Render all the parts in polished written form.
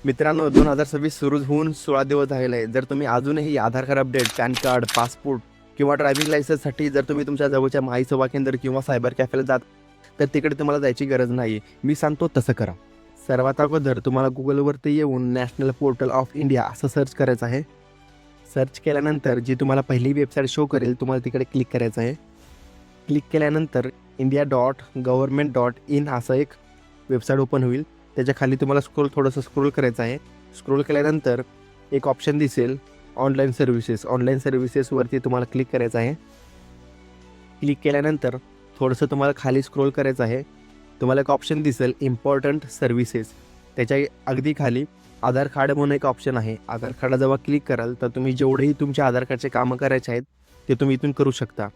मित्रांनो, 2026 सुरू होऊन 16 दिवस झालेले आहे. जर तुम्ही अजूनही Aadhaar card update, PAN card, passport किंवा ड्रायव्हिंग लायसन्ससाठी जर तुम्ही तुमच्या जवळच्या माही सेवा केंद्र किंवा सायबर कॅफेला जात, तर तिकडे तुम्हाला जायची गरज नाही. मी सांगतो तसं करा. सर्वात अगोदर तुम्हाला गुगलवरती येऊन नॅशनल पोर्टल ऑफ इंडिया असं सर्च करायचं आहे. सर्च केल्यानंतर जी तुम्हाला पहिली वेबसाईट शो करेल, तुम्हाला तिकडे क्लिक करायचं आहे. क्लिक केल्यानंतर india.government.in असं एक वेबसाईट ओपन होईल. त्याच्या खाली तुम्हाला थोडंसं स्क्रोल करायचं आहे. स्क्रोल केल्यानंतर एक ऑप्शन दिसेल ऑनलाईन सर्व्हिसेस. ऑनलाईन सर्व्हिसेसवरती तुम्हाला क्लिक करायचं आहे. क्लिक केल्यानंतर थोडंसं तुम्हाला खाली स्क्रोल करायचं आहे. तुम्हाला एक ऑप्शन दिसेल इम्पॉर्टंट सर्व्हिसेस. त्याच्या अगदी खाली आधार कार्ड म्हणून एक ऑप्शन आहे. आधार कार्डला जेव्हा क्लिक कराल तर तुम्ही जेवढेही तुमच्या आधार कार्डचे कामं करायचे आहेत ते तुम्ही इथून करू शकता.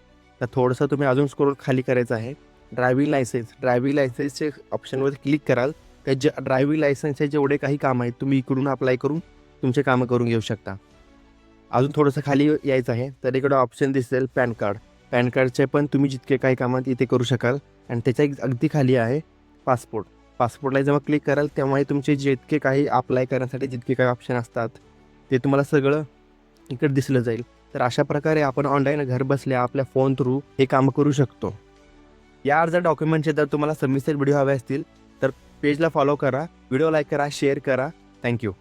तर थोडंसं तुम्ही अजून स्क्रोल खाली करायचं आहे. ड्रायव्हिंग लायसन्सचे ऑप्शनवर क्लिक कराल तर ड्रायव्हिंग लायसन्सचे जेवढे काही कामं आहेत तुम्ही इकडून अप्लाय करून तुमचे कामं करून घेऊ शकता. अजून थोडंसं खाली यायचं आहे तर इकडं ऑप्शन दिसेल पॅन कार्ड. पॅन कार्डचे पण तुम्ही जितके काही कामात इथे करू शकाल. आणि त्याच्या अगदी खाली आहे पासपोर्ट. पासपोर्टला जेव्हा क्लिक कराल तेव्हाही तुमचे जितके काही अप्लाय करण्यासाठी जितके काही ऑप्शन असतात ते तुम्हाला सगळं इकडे दिसलं जाईल. तर अशा प्रकारे आपण ऑनलाईन घर बसल्या आपल्या फोन थ्रू हे काम करू शकतो. या अर्ज डॉक्युमेंटचे जर तुम्हाला सविस्तर व्हिडिओ हवे असतील तर पेजला फॉलो करा, व्हिडिओ लाईक करा, शेअर करा. थँक्यू.